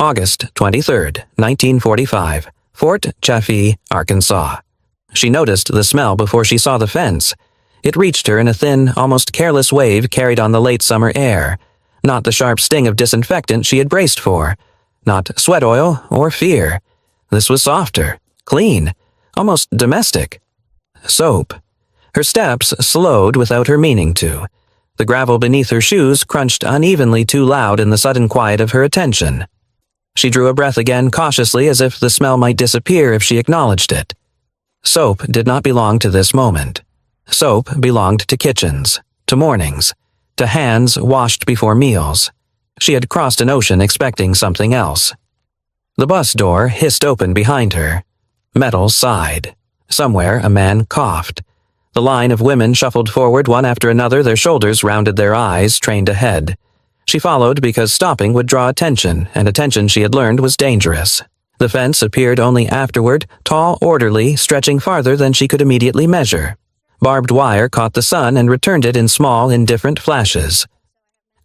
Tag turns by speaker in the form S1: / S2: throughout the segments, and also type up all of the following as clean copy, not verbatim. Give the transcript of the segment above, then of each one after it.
S1: August 23, 1945, Fort Chaffee, Arkansas. She noticed the smell before she saw the fence. It reached her in a thin, almost careless wave carried on the late summer air. Not the sharp sting of disinfectant she had braced for. Not sweat oil or fear. This was softer, clean, almost domestic. Soap. Her steps slowed without her meaning to. The gravel beneath her shoes crunched unevenly too loud in the sudden quiet of her attention. She drew a breath again cautiously as if the smell might disappear if she acknowledged it. Soap did not belong to this moment. Soap belonged to kitchens, to mornings, to hands washed before meals. She had crossed an ocean expecting something else. The bus door hissed open behind her. Metal sighed. Somewhere a man coughed. The line of women shuffled forward one after another, their shoulders rounded, their eyes trained ahead. She followed because stopping would draw attention, and attention she had learned was dangerous. The fence appeared only afterward, tall, orderly, stretching farther than she could immediately measure. Barbed wire caught the sun and returned it in small, indifferent flashes.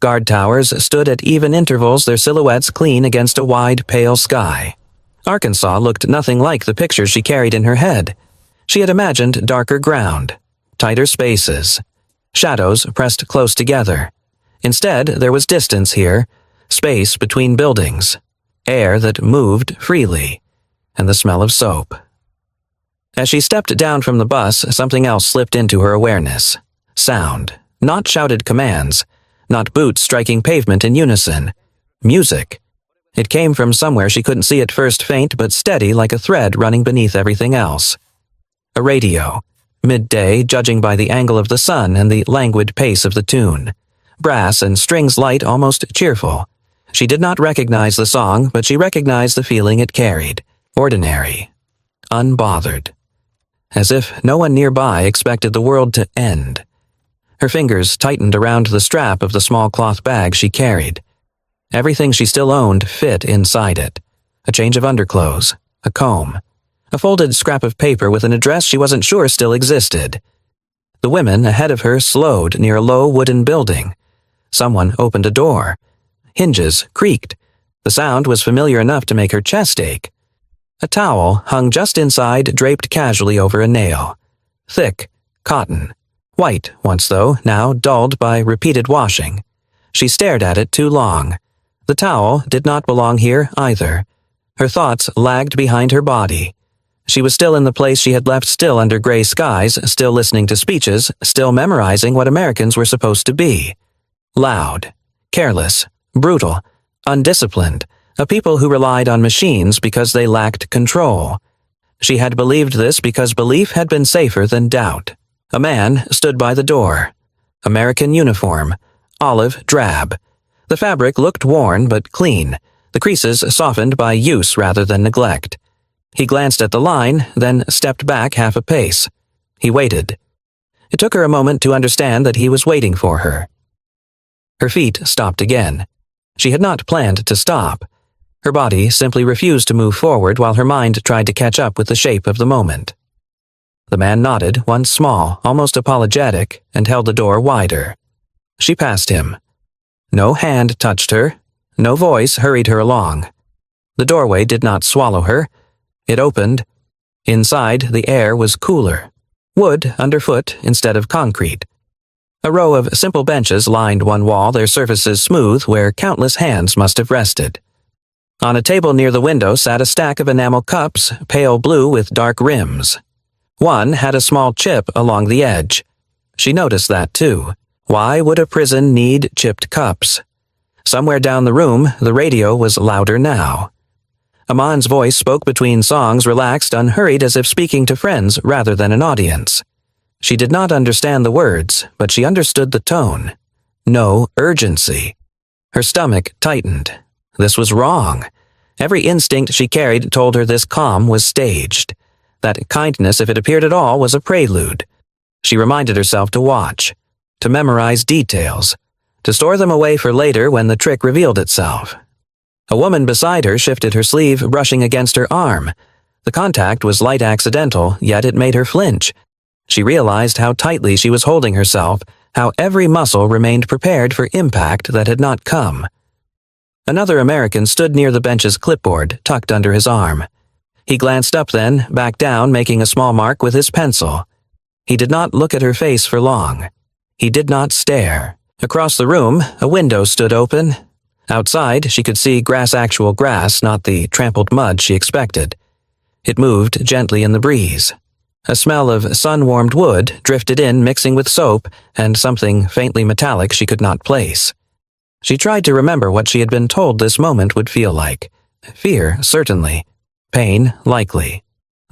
S1: Guard towers stood at even intervals, their silhouettes clean against a wide, pale sky. Arkansas looked nothing like the picture she carried in her head. She had imagined darker ground, tighter spaces, shadows pressed close together. Instead, there was distance here, space between buildings, air that moved freely, and the smell of soap. As she stepped down from the bus, something else slipped into her awareness. Sound, not shouted commands, not boots striking pavement in unison. Music. It came from somewhere she couldn't see at first, faint but steady like a thread running beneath everything else. A radio. Midday, judging by the angle of the sun and the languid pace of the tune. Brass and strings light, almost cheerful. She did not recognize the song, but she recognized the feeling it carried. Ordinary. Unbothered. As if no one nearby expected the world to end. Her fingers tightened around the strap of the small cloth bag she carried. Everything she still owned fit inside it. A change of underclothes, a comb, a folded scrap of paper with an address she wasn't sure still existed. The women ahead of her slowed near a low wooden building. Someone opened a door. Hinges creaked. The sound was familiar enough to make her chest ache. A towel hung just inside, draped casually over a nail. Thick, cotton. White once though, now dulled by repeated washing. She stared at it too long. The towel did not belong here either. Her thoughts lagged behind her body. She was still in the place she had left, still under gray skies, still listening to speeches, still memorizing what Americans were supposed to be. Loud, careless, brutal, undisciplined, a people who relied on machines because they lacked control. She had believed this because belief had been safer than doubt. A man stood by the door. American uniform, olive drab. The fabric looked worn but clean, the creases softened by use rather than neglect. He glanced at the line, then stepped back half a pace. He waited. It took her a moment to understand that he was waiting for her. Her feet stopped again. She had not planned to stop. Her body simply refused to move forward while her mind tried to catch up with the shape of the moment. The man nodded, once small, almost apologetic, and held the door wider. She passed him. No hand touched her. No voice hurried her along. The doorway did not swallow her. It opened. Inside, the air was cooler. Wood underfoot instead of concrete. A row of simple benches lined one wall, their surfaces smooth where countless hands must have rested. On a table near the window sat a stack of enamel cups, pale blue with dark rims. One had a small chip along the edge. She noticed that too. Why would a prison need chipped cups? Somewhere down the room, the radio was louder now. Amon's voice spoke between songs, relaxed, unhurried, as if speaking to friends rather than an audience. She did not understand the words, but she understood the tone. No urgency. Her stomach tightened. This was wrong. Every instinct she carried told her this calm was staged. That kindness, if it appeared at all, was a prelude. She reminded herself to watch, to memorize details, to store them away for later when the trick revealed itself. A woman beside her shifted her sleeve, brushing against her arm. The contact was light accidental, yet it made her flinch. She realized how tightly she was holding herself, how every muscle remained prepared for impact that had not come. Another American stood near the bench's clipboard, tucked under his arm. He glanced up then, back down, making a small mark with his pencil. He did not look at her face for long. He did not stare. Across the room, a window stood open. Outside, she could see actual grass, not the trampled mud she expected. It moved gently in the breeze. A smell of sun-warmed wood drifted in, mixing with soap and something faintly metallic she could not place. She tried to remember what she had been told this moment would feel like. Fear, certainly. Pain, likely.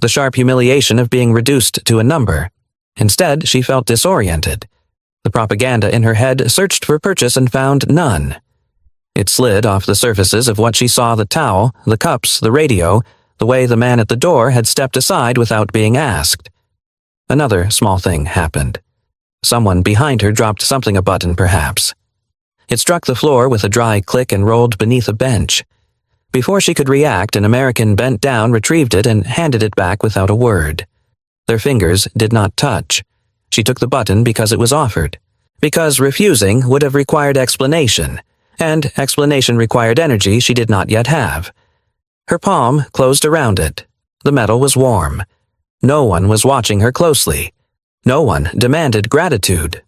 S1: The sharp humiliation of being reduced to a number. Instead, she felt disoriented. The propaganda in her head searched for purchase and found none. It slid off the surfaces of what she saw: the towel, the cups, the radio, the way the man at the door had stepped aside without being asked. Another small thing happened. Someone behind her dropped something, a button perhaps. It struck the floor with a dry click and rolled beneath a bench. Before she could react, an American bent down, retrieved it, and handed it back without a word. Their fingers did not touch. She took the button because it was offered. Because refusing would have required explanation, and explanation required energy she did not yet have. Her palm closed around it. The metal was warm. No one was watching her closely. No one demanded gratitude.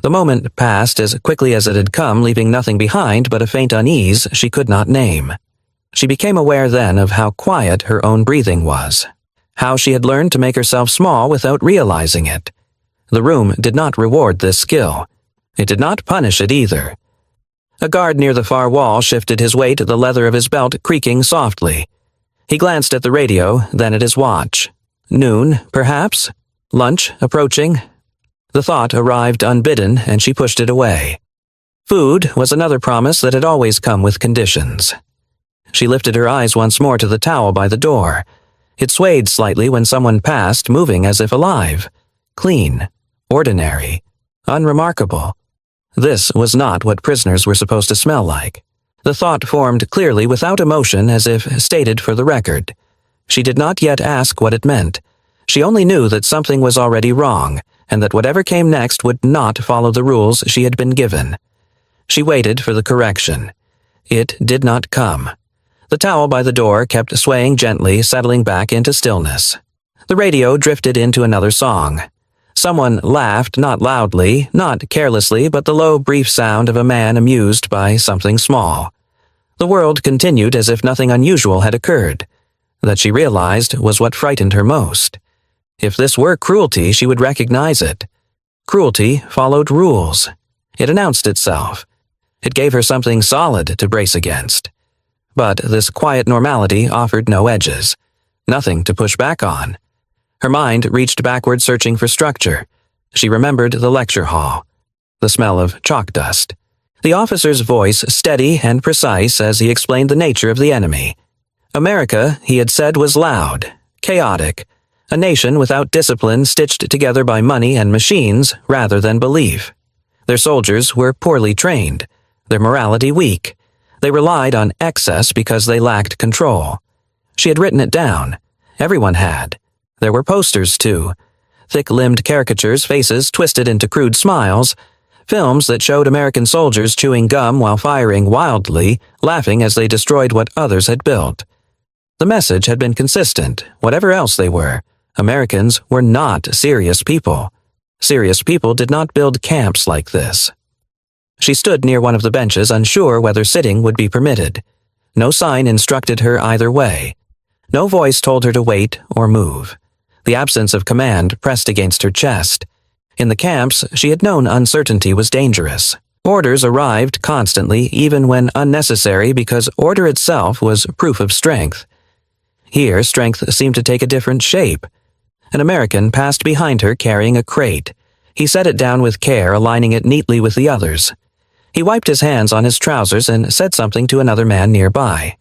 S1: The moment passed as quickly as it had come, leaving nothing behind but a faint unease she could not name. She became aware then of how quiet her own breathing was, how she had learned to make herself small without realizing it. The room did not reward this skill. It did not punish it either. A guard near the far wall shifted his weight, the leather of his belt creaking softly. He glanced at the radio, then at his watch. Noon, perhaps? Lunch approaching? The thought arrived unbidden, and she pushed it away. Food was another promise that had always come with conditions. She lifted her eyes once more to the towel by the door. It swayed slightly when someone passed, moving as if alive. Clean, ordinary, unremarkable. This was not what prisoners were supposed to smell like. The thought formed clearly without emotion, as if stated for the record. She did not yet ask what it meant. She only knew that something was already wrong, and that whatever came next would not follow the rules she had been given. She waited for the correction. It did not come. The towel by the door kept swaying gently, settling back into stillness. The radio drifted into another song. Someone laughed, not loudly, not carelessly, but the low, brief sound of a man amused by something small. The world continued as if nothing unusual had occurred. That she realized was what frightened her most. If this were cruelty, she would recognize it. Cruelty followed rules. It announced itself. It gave her something solid to brace against. But this quiet normality offered no edges, nothing to push back on. Her mind reached backward, searching for structure. She remembered the lecture hall, the smell of chalk dust, the officer's voice steady and precise as he explained the nature of the enemy. America, he had said, was loud, chaotic, a nation without discipline, stitched together by money and machines rather than belief. Their soldiers were poorly trained, their morality weak. They relied on excess because they lacked control. She had written it down. Everyone had. There were posters, too. Thick-limbed caricatures, faces twisted into crude smiles. Films that showed American soldiers chewing gum while firing wildly, laughing as they destroyed what others had built. The message had been consistent, whatever else they were. Americans were not serious people. Serious people did not build camps like this. She stood near one of the benches, unsure whether sitting would be permitted. No sign instructed her either way. No voice told her to wait or move. The absence of command pressed against her chest. In the camps, she had known uncertainty was dangerous. Orders arrived constantly, even when unnecessary, because order itself was proof of strength. Here, strength seemed to take a different shape. An American passed behind her carrying a crate. He set it down with care, aligning it neatly with the others. He wiped his hands on his trousers and said something to another man nearby.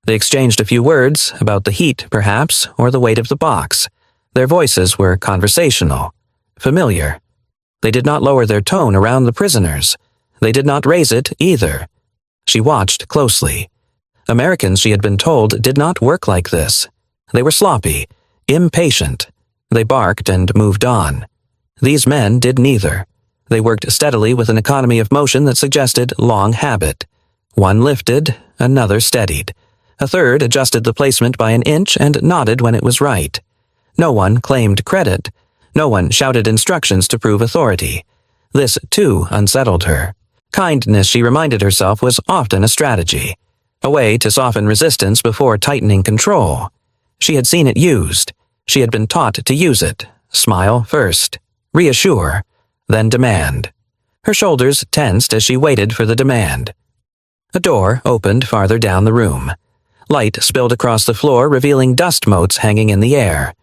S1: They exchanged a few words, about the heat, perhaps, or the weight of the box. Their voices were conversational, familiar. They did not lower their tone around the prisoners. They did not raise it, either. She watched closely. Americans, she had been told, did not work like this. They were sloppy, impatient. They barked and moved on. These men did neither. They worked steadily with an economy of motion that suggested long habit. One lifted, another steadied. A third adjusted the placement by an inch and nodded when it was right. No one claimed credit. No one shouted instructions to prove authority. This, too, unsettled her. Kindness, she reminded herself, was often a strategy, a way to soften resistance before tightening control. She had seen it used. She had been taught to use it. Smile first, reassure, then demand. Her shoulders tensed as she waited for the demand. A door opened farther down the room. Light spilled across the floor, revealing dust motes hanging in the air.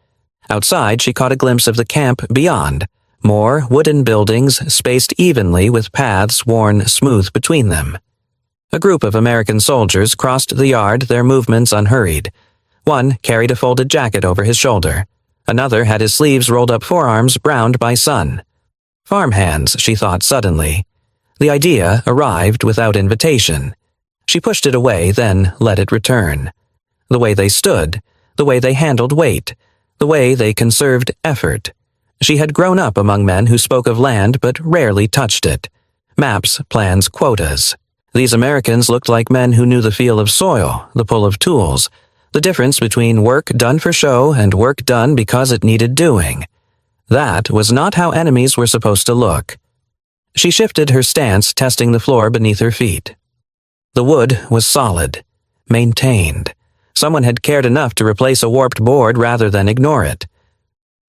S1: Outside, she caught a glimpse of the camp beyond. More wooden buildings spaced evenly with paths worn smooth between them. A group of American soldiers crossed the yard, their movements unhurried. One carried a folded jacket over his shoulder. Another had his sleeves rolled up, forearms browned by sun. Farmhands, she thought suddenly. The idea arrived without invitation. She pushed it away, then let it return. The way they stood, the way they handled weight, the way they conserved effort. She had grown up among men who spoke of land but rarely touched it. Maps, plans, quotas. These Americans looked like men who knew the feel of soil, the pull of tools, the difference between work done for show and work done because it needed doing. That was not how enemies were supposed to look. She shifted her stance, testing the floor beneath her feet. The wood was solid, maintained. Someone had cared enough to replace a warped board rather than ignore it.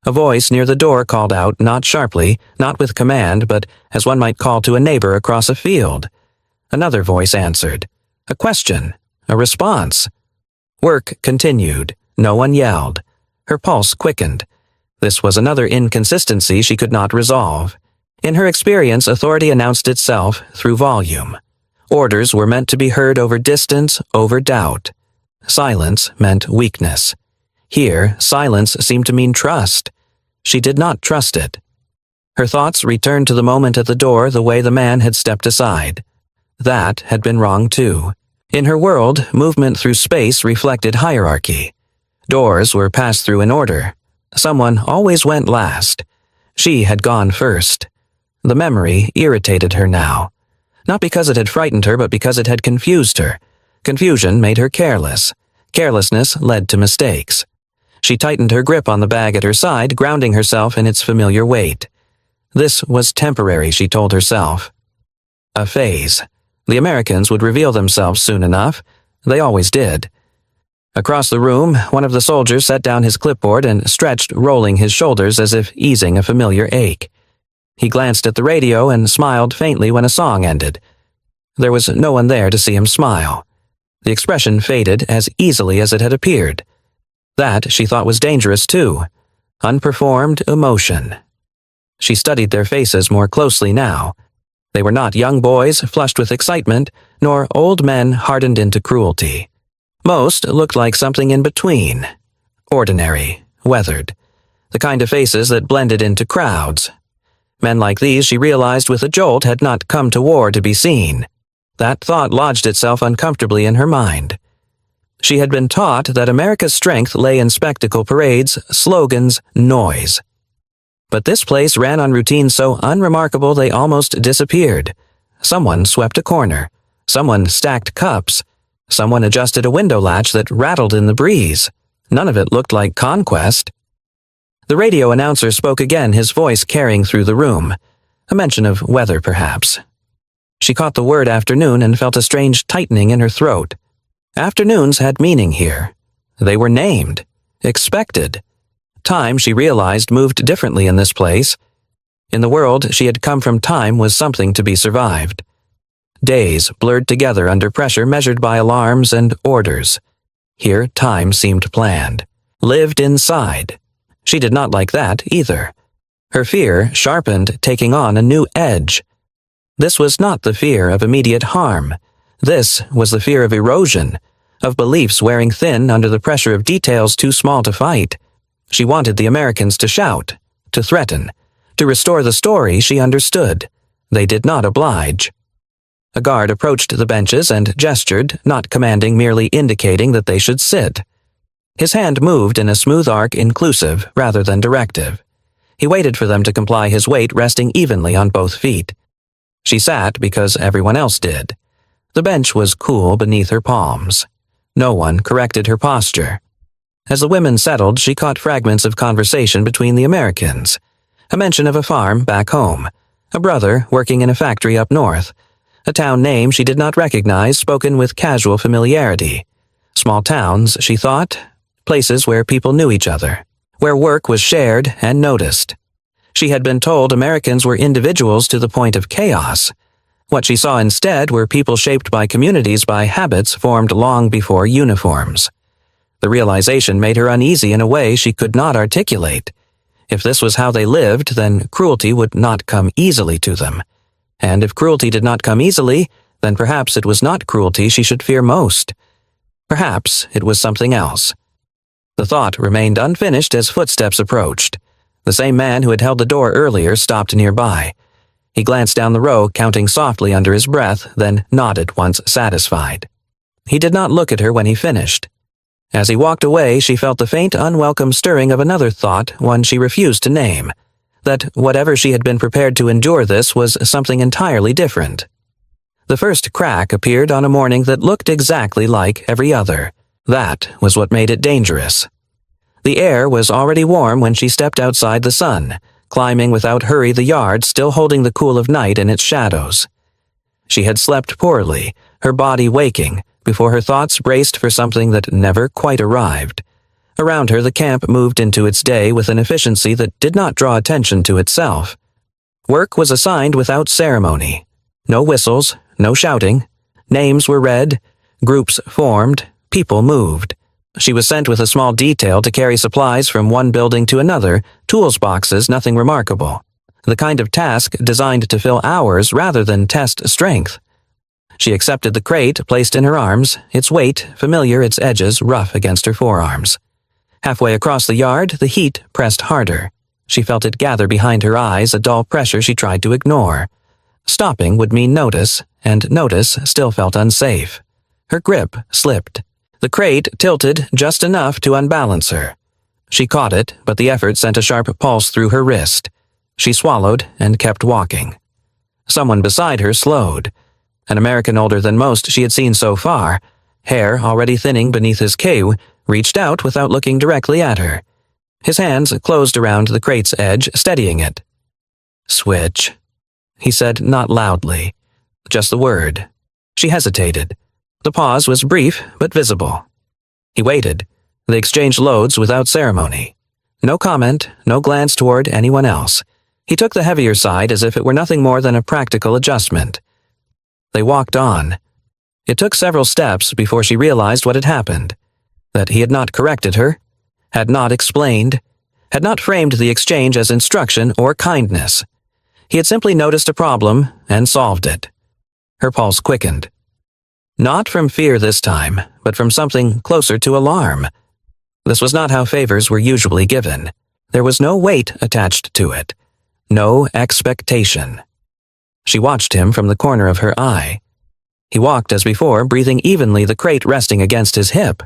S1: A voice near the door called out, not sharply, not with command, but as one might call to a neighbor across a field. Another voice answered. A question, a response. Work continued. No one yelled. Her pulse quickened. This was another inconsistency she could not resolve. In her experience, authority announced itself through volume. Orders were meant to be heard over distance, over doubt. Silence meant weakness. Here, silence seemed to mean trust. She did not trust it. Her thoughts returned to the moment at the door, the way the man had stepped aside. That had been wrong too. In her world, movement through space reflected hierarchy. Doors were passed through in order. Someone always went last. She had gone first. The memory irritated her now. Not because it had frightened her, but because it had confused her. Confusion made her careless. Carelessness led to mistakes. She tightened her grip on the bag at her side, grounding herself in its familiar weight. This was temporary, she told herself. A phase. The Americans would reveal themselves soon enough. They always did. Across the room, one of the soldiers set down his clipboard and stretched, rolling his shoulders as if easing a familiar ache. He glanced at the radio and smiled faintly when a song ended. There was no one there to see him smile. The expression faded as easily as it had appeared. That, she thought, was dangerous too. Unperformed emotion. She studied their faces more closely now. They were not young boys flushed with excitement, nor old men hardened into cruelty. Most looked like something in between. Ordinary, weathered. The kind of faces that blended into crowds. Men like these, she realized with a jolt, had not come to war to be seen. That thought lodged itself uncomfortably in her mind. She had been taught that America's strength lay in spectacle parades, slogans, noise. But this place ran on routines so unremarkable they almost disappeared. Someone swept a corner. Someone stacked cups. Someone adjusted a window latch that rattled in the breeze. None of it looked like conquest. The radio announcer spoke again, his voice carrying through the room. A mention of weather, perhaps. She caught the word afternoon and felt a strange tightening in her throat. Afternoons had meaning here. They were named, expected. Time, she realized, moved differently in this place. In the world she had come from, time was something to be survived. Days blurred together under pressure measured by alarms and orders. Here time seemed planned, lived inside. She did not like that either. Her fear sharpened, taking on a new edge. This was not the fear of immediate harm. This was the fear of erosion, of beliefs wearing thin under the pressure of details too small to fight. She wanted the Americans to shout, to threaten, to restore the story she understood. They did not oblige. A guard approached the benches and gestured, not commanding, merely indicating that they should sit. His hand moved in a smooth arc, inclusive rather than directive. He waited for them to comply, his weight resting evenly on both feet. She sat because everyone else did. The bench was cool beneath her palms. No one corrected her posture. As the women settled, she caught fragments of conversation between the Americans. A mention of a farm back home, a brother working in a factory up north, a town name she did not recognize spoken with casual familiarity. Small towns, she thought, places where people knew each other, where work was shared and noticed. She had been told Americans were individuals to the point of chaos. What she saw instead were people shaped by communities by habits formed long before uniforms. The realization made her uneasy in a way she could not articulate. If this was how they lived, then cruelty would not come easily to them. And if cruelty did not come easily, then perhaps it was not cruelty she should fear most. Perhaps it was something else. The thought remained unfinished as footsteps approached. The same man who had held the door earlier stopped nearby. He glanced down the row, counting softly under his breath, then nodded once satisfied. He did not look at her when he finished. As he walked away, she felt the faint, unwelcome stirring of another thought, one she refused to name, that whatever she had been prepared to endure, this was something entirely different. The first crack appeared on a morning that looked exactly like every other. That was what made it dangerous. The air was already warm when she stepped outside the sun, climbing without hurry the yard, still holding the cool of night in its shadows. She had slept poorly, her body waking, before her thoughts braced for something that never quite arrived. Around her, the camp moved into its day with an efficiency that did not draw attention to itself. Work was assigned without ceremony. No whistles, no shouting. Names were read, groups formed, people moved. She was sent with a small detail to carry supplies from one building to another, tools boxes, nothing remarkable. The kind of task designed to fill hours rather than test strength. She accepted the crate placed in her arms, its weight familiar, its edges rough against her forearms. Halfway across the yard, the heat pressed harder. She felt it gather behind her eyes, a dull pressure she tried to ignore. Stopping would mean notice, and notice still felt unsafe. Her grip slipped. The crate tilted just enough to unbalance her. She caught it, but the effort sent a sharp pulse through her wrist. She swallowed and kept walking. Someone beside her slowed. An American older than most she had seen so far, hair already thinning beneath his queue, reached out without looking directly at her. His hands closed around the crate's edge, steadying it. "Switch," he said not loudly, just the word. She hesitated. The pause was brief but visible. He waited. They exchanged loads without ceremony. No comment, no glance toward anyone else. He took the heavier side as if it were nothing more than a practical adjustment. They walked on. It took several steps before she realized what had happened. That he had not corrected her, had not explained, had not framed the exchange as instruction or kindness. He had simply noticed a problem and solved it. Her pulse quickened. Not from fear this time, but from something closer to alarm. This was not how favors were usually given. There was no weight attached to it. No expectation. She watched him from the corner of her eye. He walked as before, breathing evenly, the crate resting against his hip.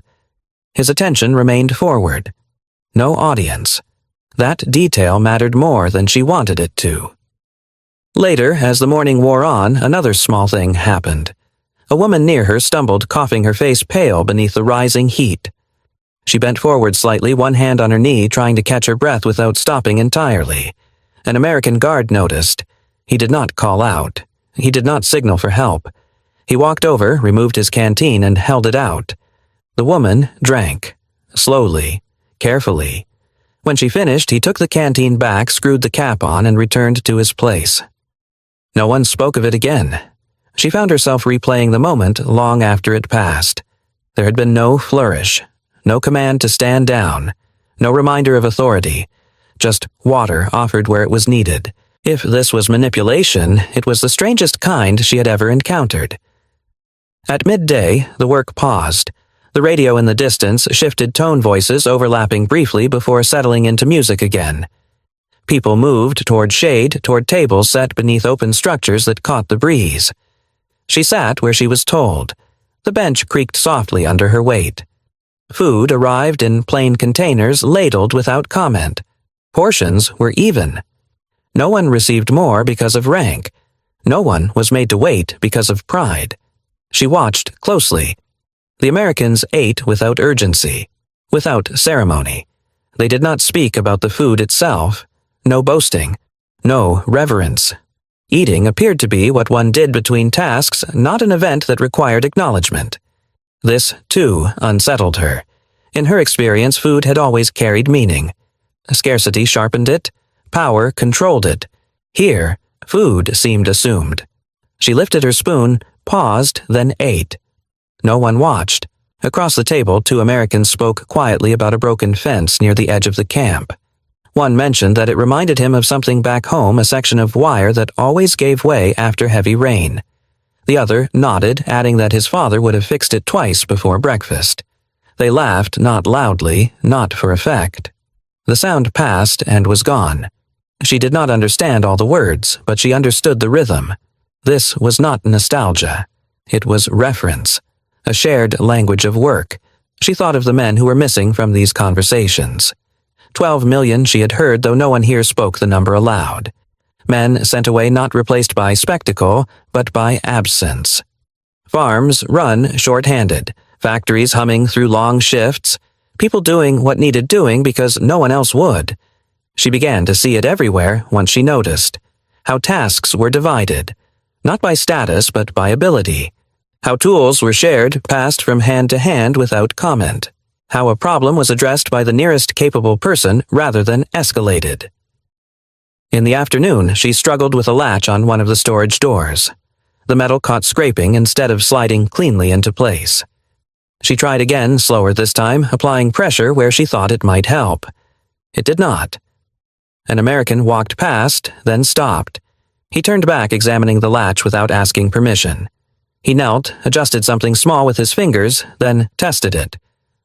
S1: His attention remained forward. No audience. That detail mattered more than she wanted it to. Later, as the morning wore on, another small thing happened. A woman near her stumbled, coughing, her face pale beneath the rising heat. She bent forward slightly, one hand on her knee, trying to catch her breath without stopping entirely. An American guard noticed. He did not call out. He did not signal for help. He walked over, removed his canteen, and held it out. The woman drank. Slowly, carefully. When she finished, he took the canteen back, screwed the cap on, and returned to his place. No one spoke of it again. She found herself replaying the moment long after it passed. There had been no flourish, no command to stand down, no reminder of authority, just water offered where it was needed. If this was manipulation, it was the strangest kind she had ever encountered. At midday, the work paused. The radio in the distance shifted tone voices, overlapping briefly before settling into music again. People moved toward shade, toward tables set beneath open structures that caught the breeze. She sat where she was told. The bench creaked softly under her weight. Food arrived in plain containers, ladled without comment. Portions were even. No one received more because of rank. No one was made to wait because of pride. She watched closely. The Americans ate without urgency, without ceremony. They did not speak about the food itself. No boasting. No reverence. Eating appeared to be what one did between tasks, not an event that required acknowledgement. This, too, unsettled her. In her experience, food had always carried meaning. Scarcity sharpened it. Power controlled it. Here, food seemed assumed. She lifted her spoon, paused, then ate. No one watched. Across the table, two Americans spoke quietly about a broken fence near the edge of the camp. One mentioned that it reminded him of something back home, a section of wire that always gave way after heavy rain. The other nodded, adding that his father would have fixed it twice before breakfast. They laughed, not loudly, not for effect. The sound passed and was gone. She did not understand all the words, but she understood the rhythm. This was not nostalgia. It was reference, a shared language of work. She thought of the men who were missing from these conversations. 12 million she had heard, though no one here spoke the number aloud. Men sent away not replaced by spectacle, but by absence. Farms run short-handed, factories humming through long shifts, people doing what needed doing because no one else would. She began to see it everywhere once she noticed how tasks were divided, not by status but by ability, how tools were shared, passed from hand to hand without comment, how a problem was addressed by the nearest capable person rather than escalated. In the afternoon, she struggled with a latch on one of the storage doors. The metal caught scraping instead of sliding cleanly into place. She tried again, slower this time, applying pressure where she thought it might help. It did not. An American walked past, then stopped. He turned back, examining the latch without asking permission. He knelt, adjusted something small with his fingers, then tested it.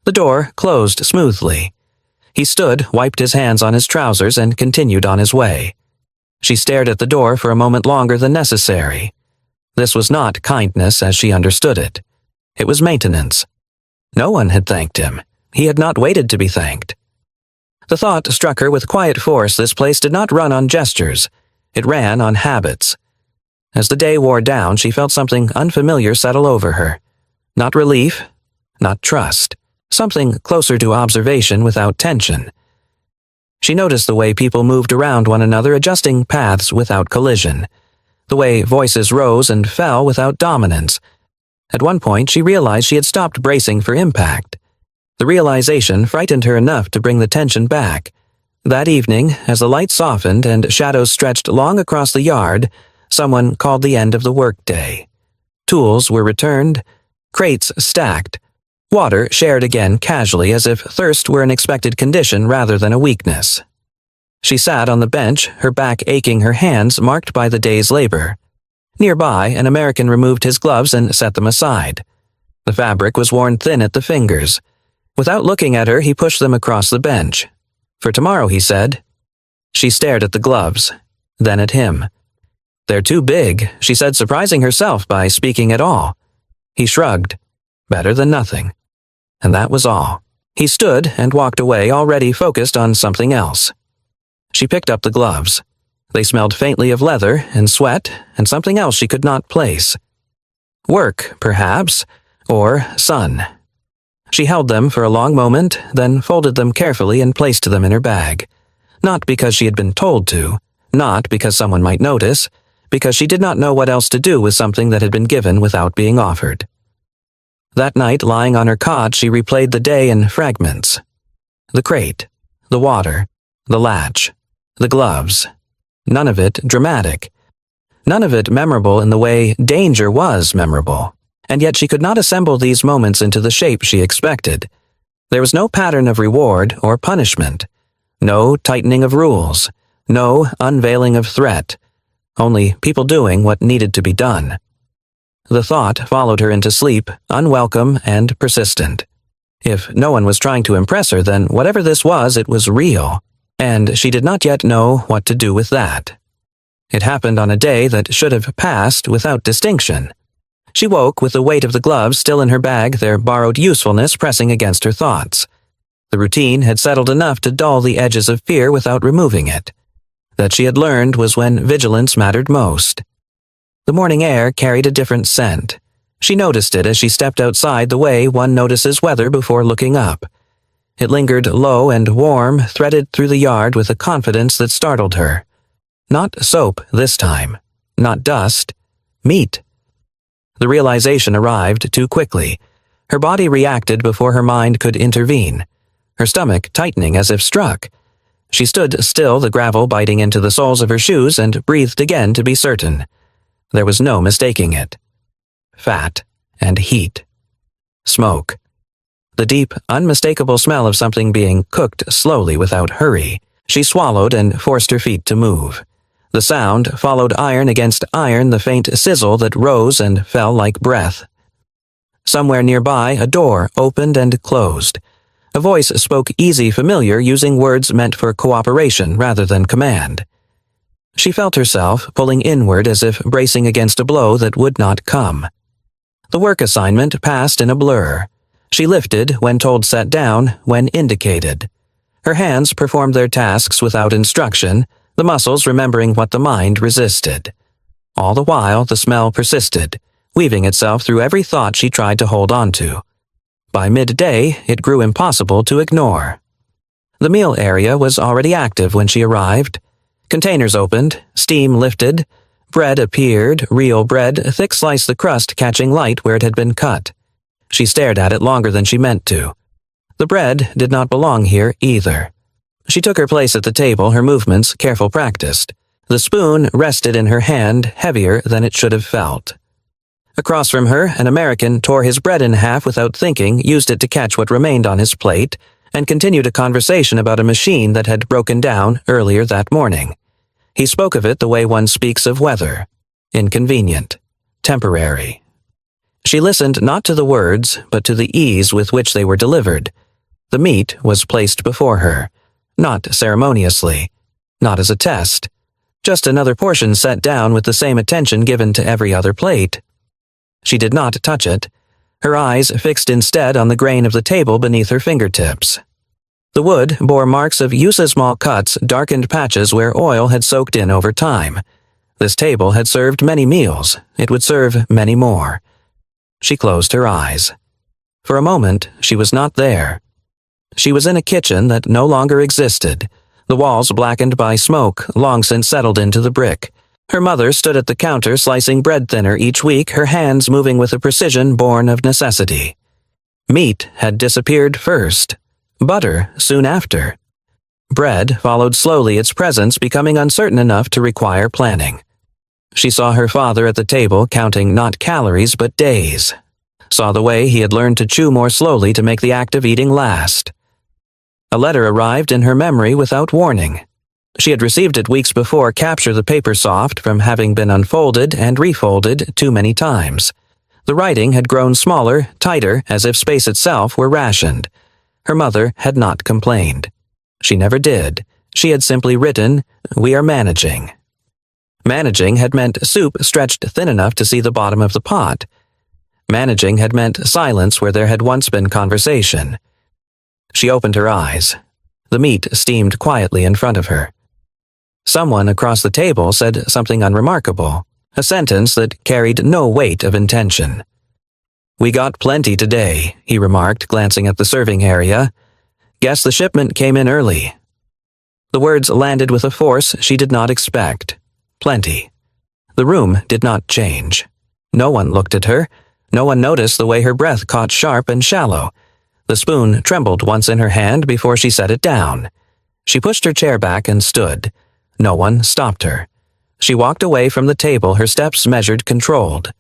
S1: The door closed smoothly. He stood, wiped his hands on his trousers, and continued on his way. She stared at the door for a moment longer than necessary. This was not kindness as she understood it. It was maintenance. No one had thanked him. He had not waited to be thanked. The thought struck her with quiet force. This place did not run on gestures. It ran on habits. As the day wore down, she felt something unfamiliar settle over her. Not relief, not trust. Something closer to observation without tension. She noticed the way people moved around one another, adjusting paths without collision. The way voices rose and fell without dominance. At one point, she realized she had stopped bracing for impact. The realization frightened her enough to bring the tension back. That evening, as the light softened and shadows stretched long across the yard, someone called the end of the workday. Tools were returned, crates stacked. Water shared again casually, as if thirst were an expected condition rather than a weakness. She sat on the bench, her back aching, her hands marked by the day's labor. Nearby, an American removed his gloves and set them aside. The fabric was worn thin at the fingers. Without looking at her, he pushed them across the bench. "For tomorrow," he said. She stared at the gloves, then at him. "They're too big," she said, surprising herself by speaking at all. He shrugged. Better than nothing. And that was all. He stood and walked away, already focused on something else. She picked up the gloves. They smelled faintly of leather and sweat and something else she could not place. Work, perhaps, or sun. She held them for a long moment, then folded them carefully and placed them in her bag. Not because she had been told to, not because someone might notice, because she did not know what else to do with something that had been given without being offered. That night, lying on her cot, she replayed the day in fragments. The crate, the water, the latch, the gloves. None of it dramatic. None of it memorable in the way danger was memorable. And yet she could not assemble these moments into the shape she expected. There was no pattern of reward or punishment. No tightening of rules. No unveiling of threat. Only people doing what needed to be done. The thought followed her into sleep, unwelcome and persistent. If no one was trying to impress her, then whatever this was, it was real, and she did not yet know what to do with that. It happened on a day that should have passed without distinction. She woke with the weight of the gloves still in her bag, their borrowed usefulness pressing against her thoughts. The routine had settled enough to dull the edges of fear without removing it. That she had learned was when vigilance mattered most. The morning air carried a different scent. She noticed it as she stepped outside the way one notices weather before looking up. It lingered low and warm, threaded through the yard with a confidence that startled her. Not soap this time. Not dust. Meat. The realization arrived too quickly. Her body reacted before her mind could intervene, her stomach tightening as if struck. She stood still, the gravel biting into the soles of her shoes, and breathed again to be certain. There was no mistaking it. Fat and heat. Smoke. The deep, unmistakable smell of something being cooked slowly without hurry. She swallowed and forced her feet to move. The sound followed iron against iron, the faint sizzle that rose and fell like breath. Somewhere nearby, a door opened and closed. A voice spoke easy, familiar, using words meant for cooperation rather than command. She felt herself pulling inward as if bracing against a blow that would not come. The work assignment passed in a blur. She lifted when told set down, when indicated. Her hands performed their tasks without instruction, the muscles remembering what the mind resisted. All the while, the smell persisted, weaving itself through every thought she tried to hold on to. By midday, it grew impossible to ignore. The meal area was already active when she arrived. Containers opened, steam lifted, bread appeared, real bread, thick sliced the crust catching light where it had been cut. She stared at it longer than she meant to. The bread did not belong here either. She took her place at the table, her movements careful practiced. The spoon rested in her hand, heavier than it should have felt. Across from her, an American tore his bread in half without thinking, used it to catch what remained on his plate, and continued a conversation about a machine that had broken down earlier that morning. He spoke of it the way one speaks of weather. Inconvenient. Temporary. She listened not to the words, but to the ease with which they were delivered. The meat was placed before her. Not ceremoniously. Not as a test. Just another portion set down with the same attention given to every other plate. She did not touch it, her eyes fixed instead on the grain of the table beneath her fingertips. The wood bore marks of useless small cuts, darkened patches where oil had soaked in over time. This table had served many meals. It would serve many more. She closed her eyes. For a moment, she was not there. She was in a kitchen that no longer existed, the walls blackened by smoke, long since settled into the brick. Her mother stood at the counter slicing bread thinner each week, her hands moving with a precision born of necessity. Meat had disappeared first. Butter soon after. Bread followed slowly, its presence becoming uncertain enough to require planning. She saw her father at the table counting not calories but days. Saw the way he had learned to chew more slowly to make the act of eating last. A letter arrived in her memory without warning. She had received it weeks before, capture the paper soft from having been unfolded and refolded too many times. The writing had grown smaller, tighter, as if space itself were rationed. Her mother had not complained. She never did. She had simply written, "We are managing." Managing had meant soup stretched thin enough to see the bottom of the pot. Managing had meant silence where there had once been conversation. She opened her eyes. The meat steamed quietly in front of her. Someone across the table said something unremarkable, a sentence that carried no weight of intention. "We got plenty today," he remarked, glancing at the serving area. "Guess the shipment came in early." The words landed with a force she did not expect. Plenty. The room did not change. No one looked at her. No one noticed the way her breath caught sharp and shallow. The spoon trembled once in her hand before she set it down. She pushed her chair back and stood. No one stopped her. She walked away from the table, her steps measured, controlled.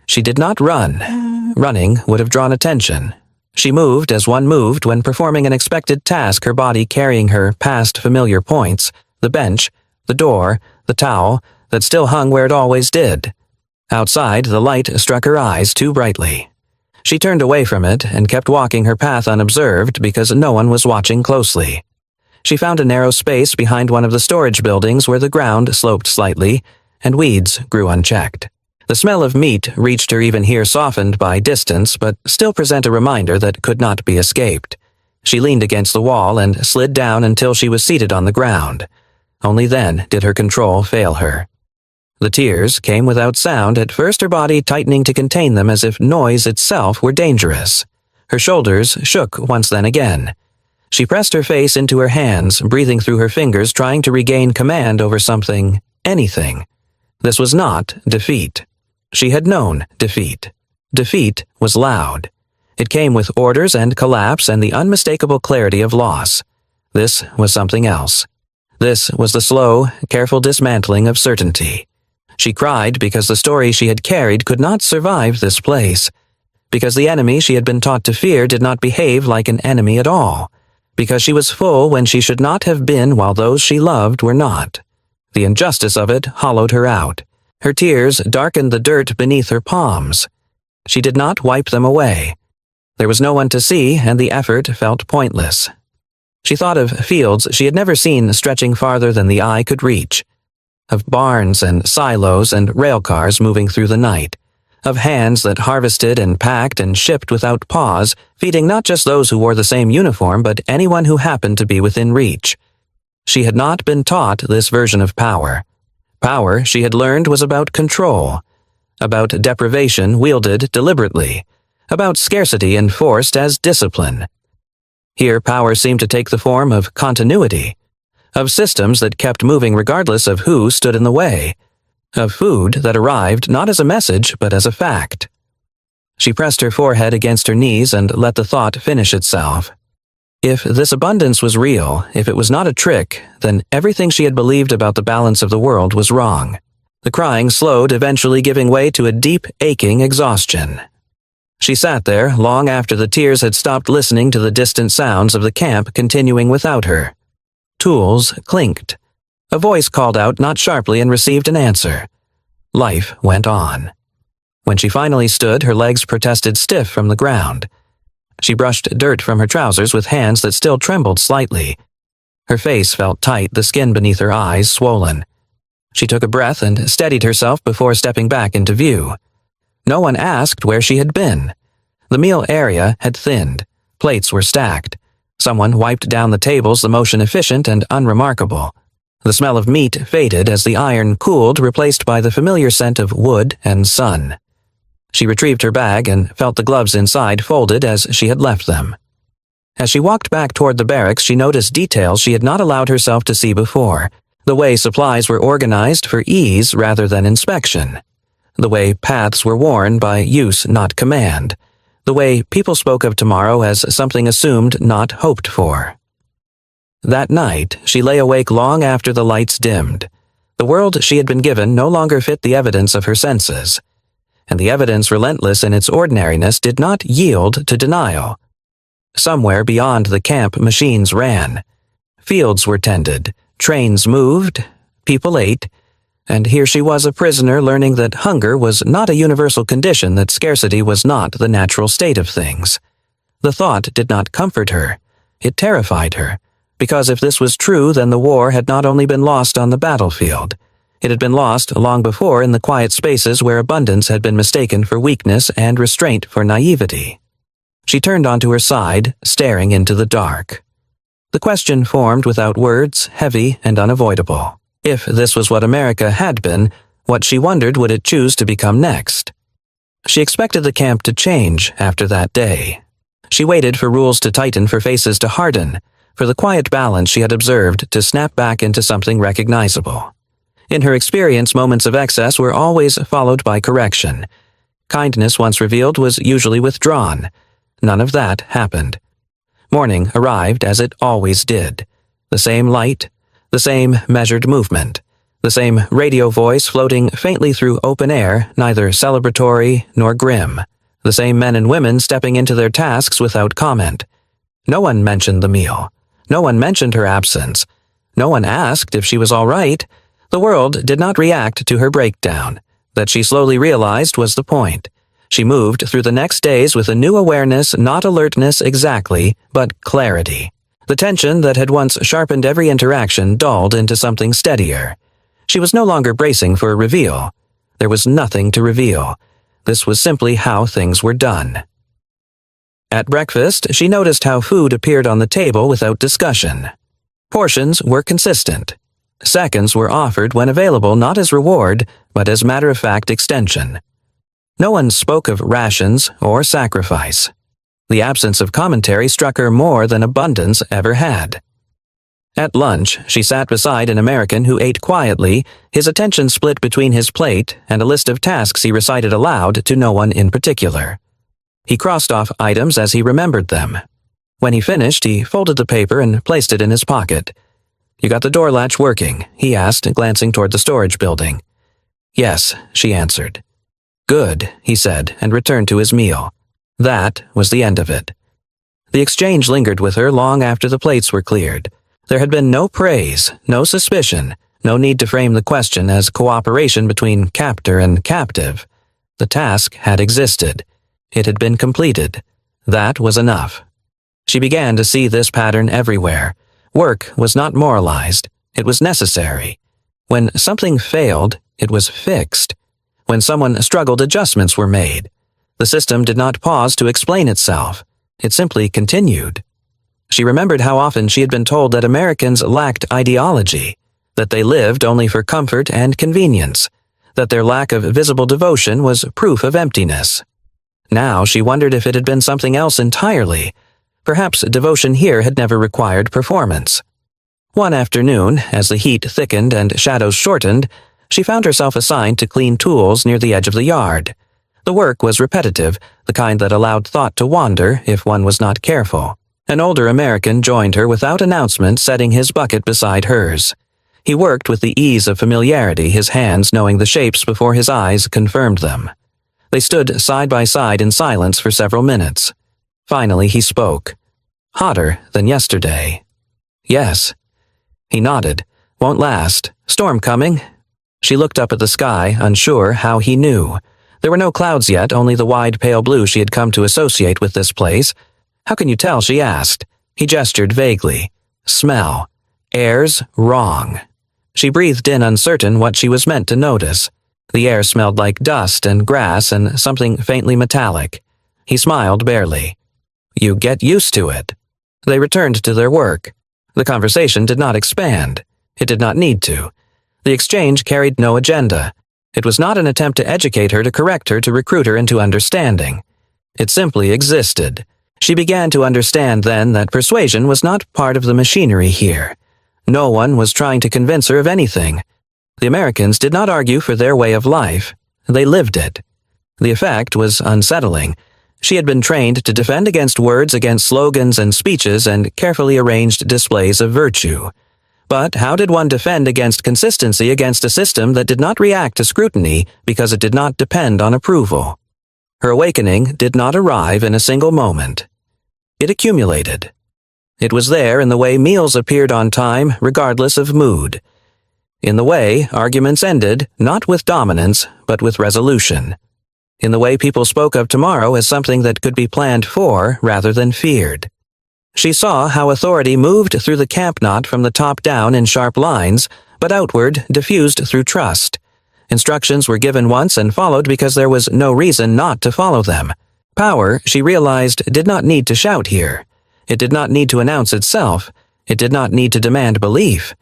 S1: She did not run. Running would have drawn attention. She moved as one moved when performing an expected task, her body carrying her past familiar points, the bench, the door, the towel, that still hung where it always did. Outside, the light struck her eyes too brightly. She turned away from it and kept walking her path unobserved because no one was watching closely. She found a narrow space behind one of the storage buildings where the ground sloped slightly and weeds grew unchecked. The smell of meat reached her even here, softened by distance, but still present a reminder that could not be escaped. She leaned against the wall and slid down until she was seated on the ground. Only then did her control fail her. The tears came without sound, at first her body tightening to contain them as if noise itself were dangerous. Her shoulders shook once then again. She pressed her face into her hands, breathing through her fingers, trying to regain command over something, anything. This was not defeat. She had known defeat. Defeat was loud. It came with orders and collapse and the unmistakable clarity of loss. This was something else. This was the slow, careful dismantling of certainty. She cried because the story she had carried could not survive this place. Because the enemy she had been taught to fear did not behave like an enemy at all. Because she was full when she should not have been while those she loved were not. The injustice of it hollowed her out. Her tears darkened the dirt beneath her palms. She did not wipe them away. There was no one to see, and the effort felt pointless. She thought of fields she had never seen stretching farther than the eye could reach, of barns and silos and rail cars moving through the night, of hands that harvested and packed and shipped without pause, feeding not just those who wore the same uniform but anyone who happened to be within reach. She had not been taught this version of power. Power, she had learned, was about control, about deprivation wielded deliberately, about scarcity enforced as discipline. Here power seemed to take the form of continuity, of systems that kept moving regardless of who stood in the way, of food that arrived not as a message but as a fact. She pressed her forehead against her knees and let the thought finish itself. If this abundance was real, if it was not a trick, then everything she had believed about the balance of the world was wrong. The crying slowed, eventually giving way to a deep, aching exhaustion. She sat there long after the tears had stopped, listening to the distant sounds of the camp continuing without her. Tools clinked. A voice called out not sharply and received an answer. Life went on. When she finally stood, her legs protested stiff from the ground. She brushed dirt from her trousers with hands that still trembled slightly. Her face felt tight, the skin beneath her eyes swollen. She took a breath and steadied herself before stepping back into view. No one asked where she had been. The meal area had thinned. Plates were stacked. Someone wiped down the tables, the motion efficient and unremarkable. The smell of meat faded as the iron cooled, replaced by the familiar scent of wood and sun. She retrieved her bag and felt the gloves inside folded as she had left them. As she walked back toward the barracks, she noticed details she had not allowed herself to see before. The way supplies were organized for ease rather than inspection. The way paths were worn by use, not command. The way people spoke of tomorrow as something assumed, not hoped for. That night, she lay awake long after the lights dimmed. The world she had been given no longer fit the evidence of her senses. And the evidence, relentless in its ordinariness, did not yield to denial. Somewhere beyond the camp, machines ran. Fields were tended, trains moved, people ate, and here she was a prisoner learning that hunger was not a universal condition, that scarcity was not the natural state of things. The thought did not comfort her. It terrified her, because if this was true, then the war had not only been lost on the battlefield. It had been lost long before in the quiet spaces where abundance had been mistaken for weakness and restraint for naivety. She turned onto her side, staring into the dark. The question formed without words, heavy and unavoidable. If this was what America had been, what, she wondered, would it choose to become next? She expected the camp to change after that day. She waited for rules to tighten, for faces to harden, for the quiet balance she had observed to snap back into something recognizable. In her experience, moments of excess were always followed by correction. Kindness, once revealed, was usually withdrawn. None of that happened. Morning arrived as it always did. The same light, the same measured movement, the same radio voice floating faintly through open air, neither celebratory nor grim. The same men and women stepping into their tasks without comment. No one mentioned the meal. No one mentioned her absence. No one asked if she was all right. The world did not react to her breakdown. That, she slowly realized, was the point. She moved through the next days with a new awareness, not alertness exactly, but clarity. The tension that had once sharpened every interaction dulled into something steadier. She was no longer bracing for a reveal. There was nothing to reveal. This was simply how things were done. At breakfast, she noticed how food appeared on the table without discussion. Portions were consistent. Seconds were offered when available, not as reward, but as matter-of-fact extension. No one spoke of rations or sacrifice. The absence of commentary struck her more than abundance ever had. At lunch, she sat beside an American who ate quietly, his attention split between his plate and a list of tasks he recited aloud to no one in particular. He crossed off items as he remembered them. When he finished, he folded the paper and placed it in his pocket. "You got the door latch working?" he asked, glancing toward the storage building. "Yes," she answered. "Good," he said, and returned to his meal. That was the end of it. The exchange lingered with her long after the plates were cleared. There had been no praise, no suspicion, no need to frame the question as cooperation between captor and captive. The task had existed. It had been completed. That was enough. She began to see this pattern everywhere. Work was not moralized. It was necessary. When something failed, it was fixed. When someone struggled, adjustments were made. The system did not pause to explain itself. It simply continued. She remembered how often she had been told that Americans lacked ideology, that they lived only for comfort and convenience, that their lack of visible devotion was proof of emptiness. Now she wondered if it had been something else entirely. Perhaps devotion here had never required performance. One afternoon, as the heat thickened and shadows shortened, she found herself assigned to clean tools near the edge of the yard. The work was repetitive, the kind that allowed thought to wander if one was not careful. An older American joined her without announcement, setting his bucket beside hers. He worked with the ease of familiarity, his hands knowing the shapes before his eyes confirmed them. They stood side by side in silence for several minutes. Finally he spoke. "Hotter than yesterday." "Yes." He nodded. "Won't last. Storm coming?" She looked up at the sky, unsure how he knew. There were no clouds yet, only the wide pale blue she had come to associate with this place. "How can you tell?" she asked. He gestured vaguely. "Smell. Air's wrong." She breathed in, uncertain what she was meant to notice. The air smelled like dust and grass and something faintly metallic. He smiled barely. "You get used to it." They returned to their work. The conversation did not expand. It did not need to. The exchange carried no agenda. It was not an attempt to educate her, to correct her, to recruit her into understanding. It simply existed. She began to understand then that persuasion was not part of the machinery here. No one was trying to convince her of anything. The Americans did not argue for their way of life. They lived it. The effect was unsettling. She had been trained to defend against words, against slogans and speeches and carefully arranged displays of virtue. But how did one defend against consistency, against a system that did not react to scrutiny because it did not depend on approval? Her awakening did not arrive in a single moment. It accumulated. It was there in the way meals appeared on time, regardless of mood. In the way arguments ended, not with dominance, but with resolution. In the way people spoke of tomorrow as something that could be planned for rather than feared. She saw how authority moved through the camp knot from the top down in sharp lines, but outward, diffused through trust. Instructions were given once and followed because there was no reason not to follow them. Power, she realized, did not need to shout here. It did not need to announce itself. It did not need to demand belief.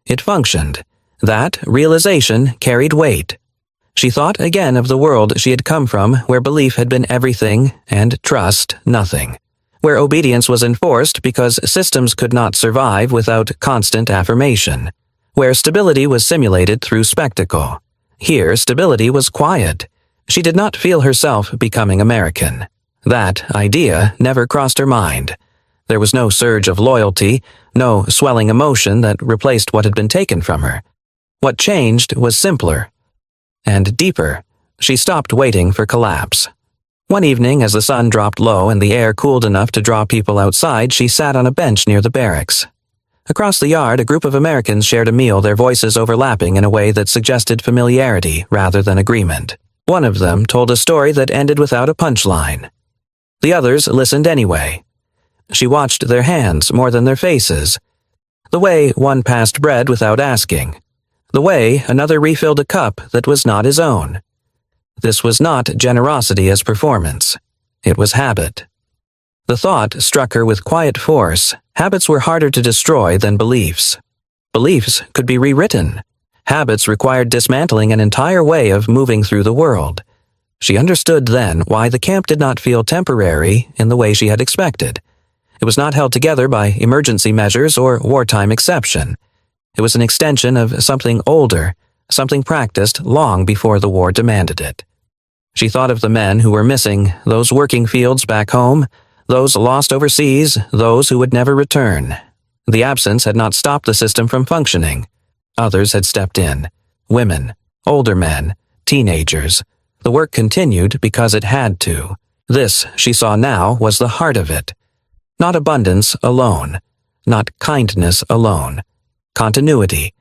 S1: It functioned. That realization carried weight. She thought again of the world she had come from, where belief had been everything and trust nothing. Where obedience was enforced because systems could not survive without constant affirmation. Where stability was simulated through spectacle. Here, stability was quiet. She did not feel herself becoming American. That idea never crossed her mind. There was no surge of loyalty, no swelling emotion that replaced what had been taken from her. What changed was simpler and deeper. She stopped waiting for collapse. One evening, as the sun dropped low and the air cooled enough to draw people outside, she sat on a bench near the barracks. Across the yard, a group of Americans shared a meal, their voices overlapping in a way that suggested familiarity rather than agreement. One of them told a story that ended without a punchline. The others listened anyway. She watched their hands more than their faces. The way one passed bread without asking. The way another refilled a cup that was not his own. This was not generosity as performance. It was habit. The thought struck her with quiet force. Habits were harder to destroy than beliefs. Beliefs could be rewritten. Habits required dismantling an entire way of moving through the world. She understood then why the camp did not feel temporary in the way she had expected. It was not held together by emergency measures or wartime exception. It was an extension of something older, something practiced long before the war demanded it. She thought of the men who were missing, those working fields back home, those lost overseas, those who would never return. The absence had not stopped the system from functioning. Others had stepped in. Women, older men, teenagers. The work continued because it had to. This, she saw now, was the heart of it. Not abundance alone. Not kindness alone. Continuity.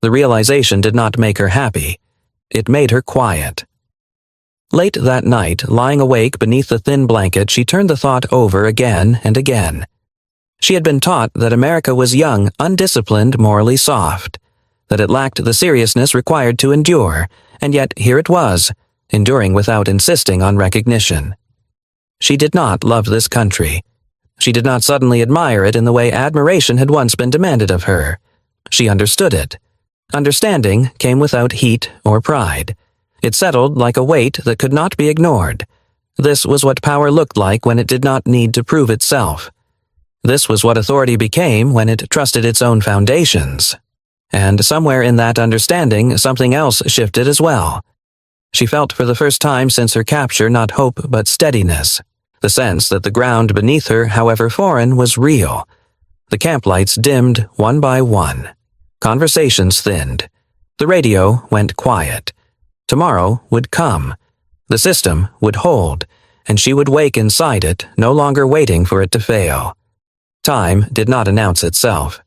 S1: The realization did not make her happy. It made her quiet. Late that night, lying awake beneath the thin blanket, she turned the thought over again and again. She had been taught that America was young, undisciplined, morally soft, that it lacked the seriousness required to endure, and yet here it was, enduring without insisting on recognition. She did not love this country. She did not suddenly admire it in the way admiration had once been demanded of her. She understood it. Understanding came without heat or pride. It settled like a weight that could not be ignored. This was what power looked like when it did not need to prove itself. This was what authority became when it trusted its own foundations. And somewhere in that understanding, something else shifted as well. She felt for the first time since her capture not hope but steadiness. The sense that the ground beneath her, however foreign, was real. The camp lights dimmed one by one. Conversations thinned. The radio went quiet. Tomorrow would come. The system would hold, and she would wake inside it, no longer waiting for it to fail. Time did not announce itself.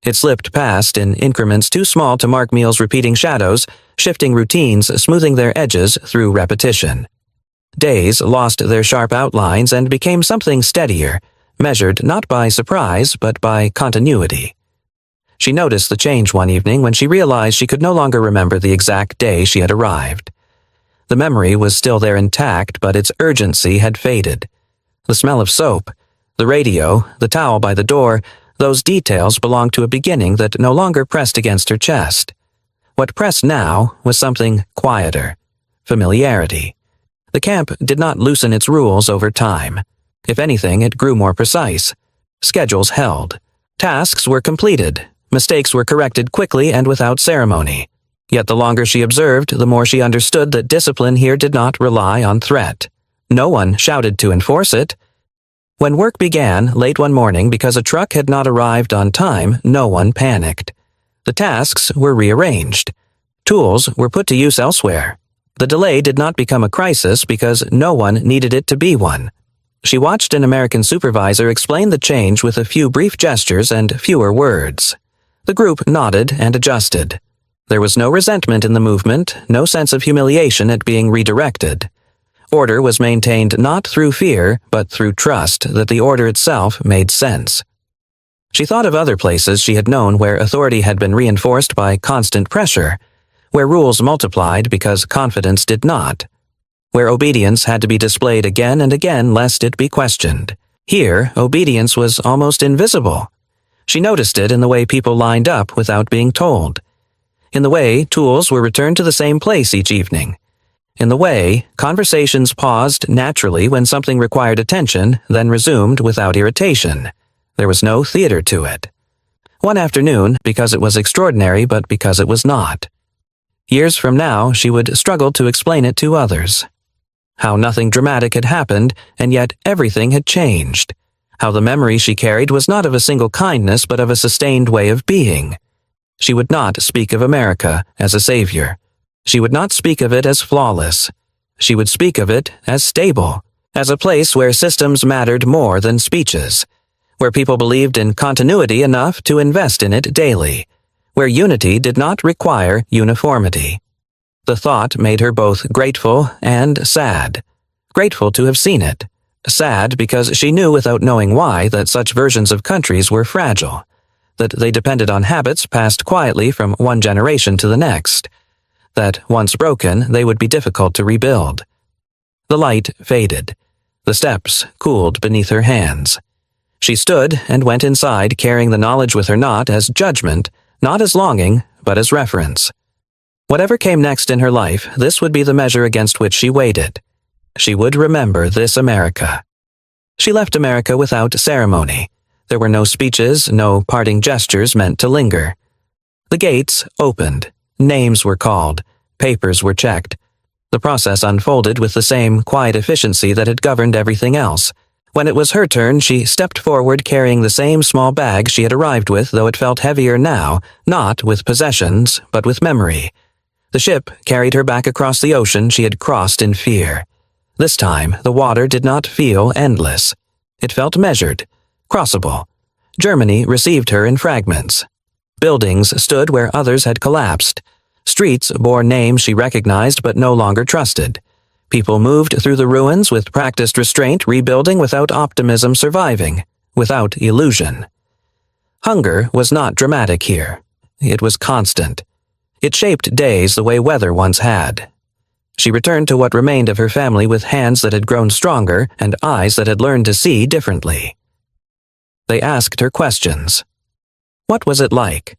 S1: It slipped past in increments too small to mark meals repeating shadows, shifting routines, smoothing their edges through repetition. Days lost their sharp outlines and became something steadier, measured not by surprise but by continuity. She noticed the change one evening when she realized she could no longer remember the exact day she had arrived. The memory was still there intact, but its urgency had faded. The smell of soap, the radio, the towel by the door, those details belonged to a beginning that no longer pressed against her chest. What pressed now was something quieter, familiarity. The camp did not loosen its rules over time. If anything, it grew more precise. Schedules held. Tasks were completed. Mistakes were corrected quickly and without ceremony. Yet the longer she observed, the more she understood that discipline here did not rely on threat. No one shouted to enforce it. When work began late one morning because a truck had not arrived on time, no one panicked. The tasks were rearranged. Tools were put to use elsewhere. The delay did not become a crisis because no one needed it to be one. She watched an American supervisor explain the change with a few brief gestures and fewer words. The group nodded and adjusted. There was no resentment in the movement, no sense of humiliation at being redirected. Order was maintained not through fear, but through trust that the order itself made sense. She thought of other places she had known where authority had been reinforced by constant pressure, where rules multiplied because confidence did not, where obedience had to be displayed again and again lest it be questioned. Here, obedience was almost invisible. She noticed it in the way people lined up without being told, in the way tools were returned to the same place each evening, in the way conversations paused naturally when something required attention, then resumed without irritation. There was no theater to it. One afternoon, because it was extraordinary but because it was not. Years from now, she would struggle to explain it to others. How nothing dramatic had happened, and yet everything had changed. How the memory she carried was not of a single kindness but of a sustained way of being. She would not speak of America as a savior. She would not speak of it as flawless. She would speak of it as stable, as a place where systems mattered more than speeches, where people believed in continuity enough to invest in it daily, where unity did not require uniformity. The thought made her both grateful and sad. Grateful to have seen it. Sad because she knew without knowing why that such versions of countries were fragile, that they depended on habits passed quietly from one generation to the next, that once broken they would be difficult to rebuild. The light faded. The steps cooled beneath her hands. She stood and went inside carrying the knowledge with her not as judgment, not as longing, but as reference. Whatever came next in her life, this would be the measure against which she weighed it. She would remember this America. She left America without ceremony. There were no speeches, no parting gestures meant to linger. The gates opened, names were called, papers were checked. The process unfolded with the same quiet efficiency that had governed everything else. When it was her turn, she stepped forward carrying the same small bag she had arrived with, though it felt heavier now, not with possessions, but with memory. The ship carried her back across the ocean she had crossed in fear. This time, the water did not feel endless. It felt measured, crossable. Germany received her in fragments. Buildings stood where others had collapsed. Streets bore names she recognized but no longer trusted. People moved through the ruins with practiced restraint, rebuilding without optimism, surviving, without illusion. Hunger was not dramatic here. It was constant. It shaped days the way weather once had. She returned to what remained of her family with hands that had grown stronger and eyes that had learned to see differently. They asked her questions. What was it like?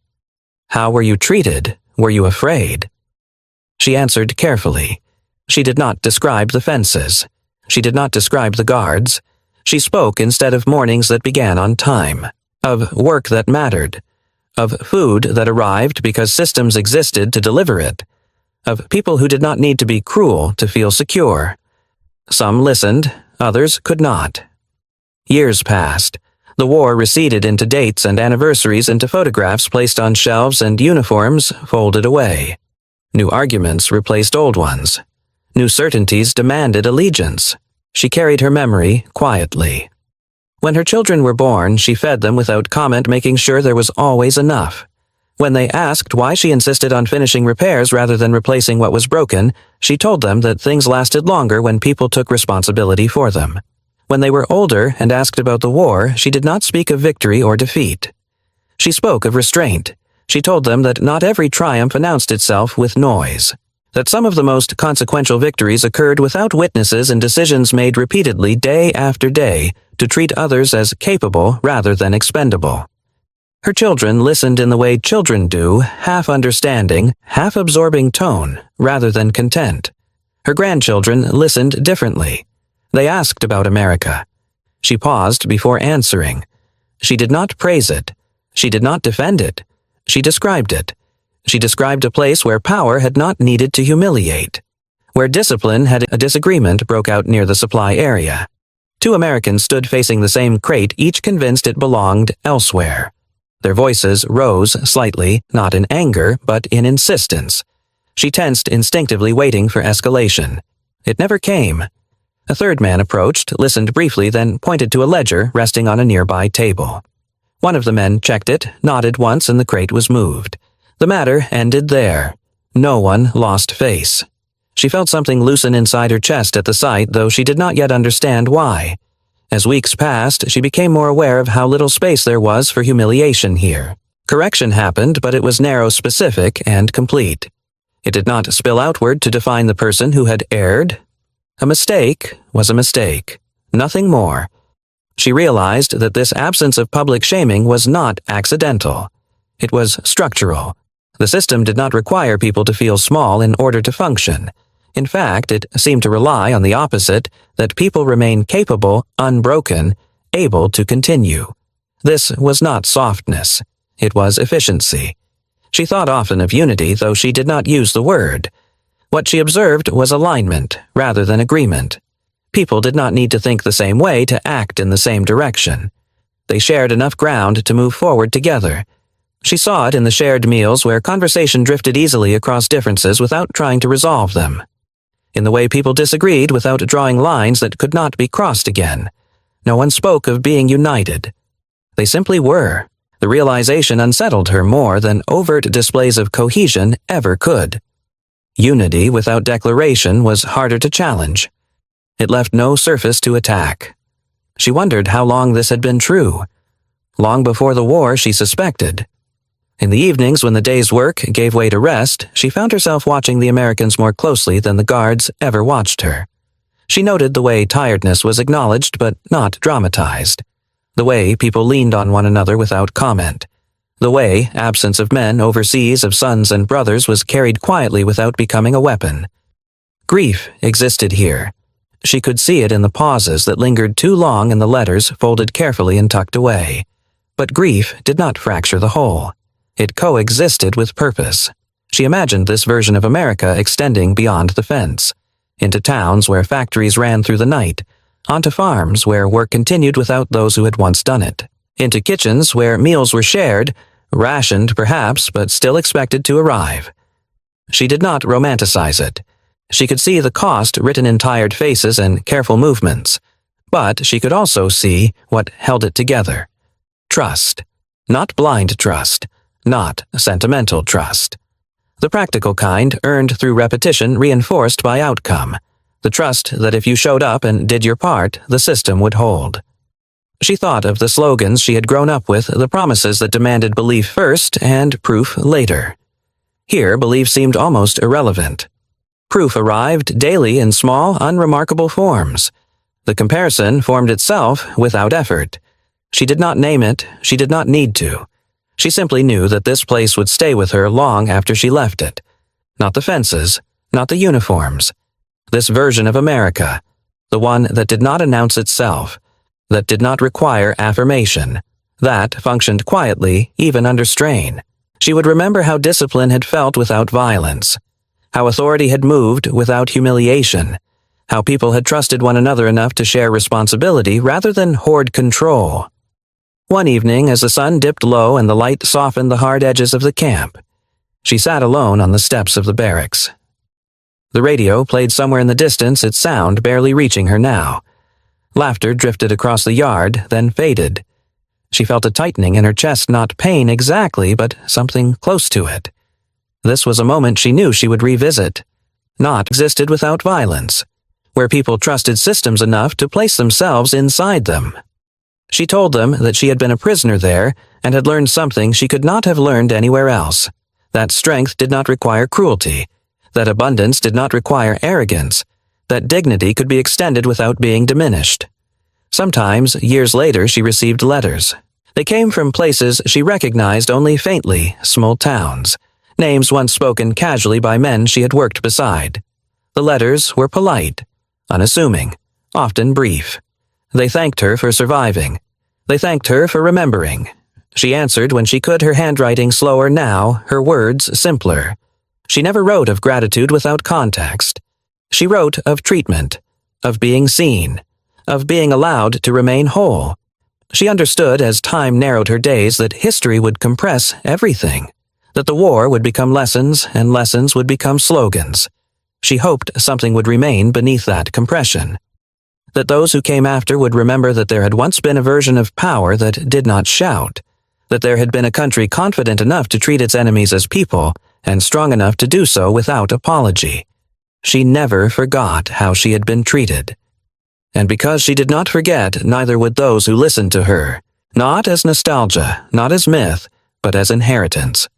S1: How were you treated? Were you afraid? She answered carefully. She did not describe the fences. She did not describe the guards. She spoke instead of mornings that began on time, of work that mattered, of food that arrived because systems existed to deliver it, of people who did not need to be cruel to feel secure. Some listened, others could not. Years passed. The war receded into dates and anniversaries, into photographs placed on shelves and uniforms folded away. New arguments replaced old ones. New certainties demanded allegiance. She carried her memory quietly. When her children were born, she fed them without comment, making sure there was always enough. When they asked why she insisted on finishing repairs rather than replacing what was broken, she told them that things lasted longer when people took responsibility for them. When they were older and asked about the war, she did not speak of victory or defeat. She spoke of restraint. She told them that not every triumph announced itself with noise, that some of the most consequential victories occurred without witnesses and decisions made repeatedly day after day to treat others as capable rather than expendable. Her children listened in the way children do, half understanding, half absorbing tone rather than content. Her grandchildren listened differently. They asked about America. She paused before answering. She did not praise it. She did not defend it. She described it. She described a place where power had not needed to humiliate, where discipline had a disagreement broke out near the supply area. Two Americans stood facing the same crate, each convinced it belonged elsewhere. Their voices rose slightly, not in anger, but in insistence. She tensed instinctively, waiting for escalation. It never came. A third man approached, listened briefly, then pointed to a ledger resting on a nearby table. One of the men checked it, nodded once, and the crate was moved. The matter ended there. No one lost face. She felt something loosen inside her chest at the sight, though she did not yet understand why. As weeks passed, she became more aware of how little space there was for humiliation here. Correction happened, but it was narrow, specific, and complete. It did not spill outward to define the person who had erred. A mistake was a mistake, nothing more. She realized that this absence of public shaming was not accidental. It was structural. The system did not require people to feel small in order to function. In fact, it seemed to rely on the opposite, that people remain capable, unbroken, able to continue. This was not softness. It was efficiency. She thought often of unity, though she did not use the word. What she observed was alignment rather than agreement. People did not need to think the same way to act in the same direction. They shared enough ground to move forward together. She saw it in the shared meals where conversation drifted easily across differences without trying to resolve them. In the way people disagreed without drawing lines that could not be crossed again. No one spoke of being united. They simply were. The realization unsettled her more than overt displays of cohesion ever could. Unity without declaration was harder to challenge. It left no surface to attack. She wondered how long this had been true. Long before the war, she suspected. In the evenings, when the day's work gave way to rest, she found herself watching the Americans more closely than the guards ever watched her. She noted the way tiredness was acknowledged but not dramatized. The way people leaned on one another without comment. The way absence of men overseas of sons and brothers was carried quietly without becoming a weapon. Grief existed here. She could see it in the pauses that lingered too long in the letters folded carefully and tucked away. But grief did not fracture the whole. It coexisted with purpose. She imagined this version of America extending beyond the fence, into towns where factories ran through the night, onto farms where work continued without those who had once done it, into kitchens where meals were shared, rationed perhaps, but still expected to arrive. She did not romanticize it. She could see the cost written in tired faces and careful movements, but she could also see what held it together. Trust. Not blind trust. Not sentimental trust. The practical kind earned through repetition reinforced by outcome. The trust that if you showed up and did your part, the system would hold. She thought of the slogans she had grown up with, the promises that demanded belief first and proof later. Here, belief seemed almost irrelevant. Proof arrived daily in small, unremarkable forms. The comparison formed itself without effort. She did not name it, she did not need to. She simply knew that this place would stay with her long after she left it. Not the fences, not the uniforms. This version of America, the one that did not announce itself, that did not require affirmation, that functioned quietly, even under strain. She would remember how discipline had felt without violence, how authority had moved without humiliation, how people had trusted one another enough to share responsibility rather than hoard control. One evening, as the sun dipped low and the light softened the hard edges of the camp, she sat alone on the steps of the barracks. The radio played somewhere in the distance, its sound barely reaching her now. Laughter drifted across the yard, then faded. She felt a tightening in her chest, not pain exactly, but something close to it. This was a moment she knew she would revisit. Not existed without violence, where people trusted systems enough to place themselves inside them. She told them that she had been a prisoner there and had learned something she could not have learned anywhere else, that strength did not require cruelty, that abundance did not require arrogance, that dignity could be extended without being diminished. Sometimes, years later, she received letters. They came from places she recognized only faintly, small towns, names once spoken casually by men she had worked beside. The letters were polite, unassuming, often brief. They thanked her for surviving. They thanked her for remembering. She answered when she could, her handwriting slower now, her words simpler. She never wrote of gratitude without context. She wrote of treatment, of being seen, of being allowed to remain whole. She understood as time narrowed her days that history would compress everything, that the war would become lessons and lessons would become slogans. She hoped something would remain beneath that compression, that those who came after would remember that there had once been a version of power that did not shout, that there had been a country confident enough to treat its enemies as people and strong enough to do so without apology. She never forgot how she had been treated. And because she did not forget, neither would those who listened to her, not as nostalgia, not as myth, but as inheritance.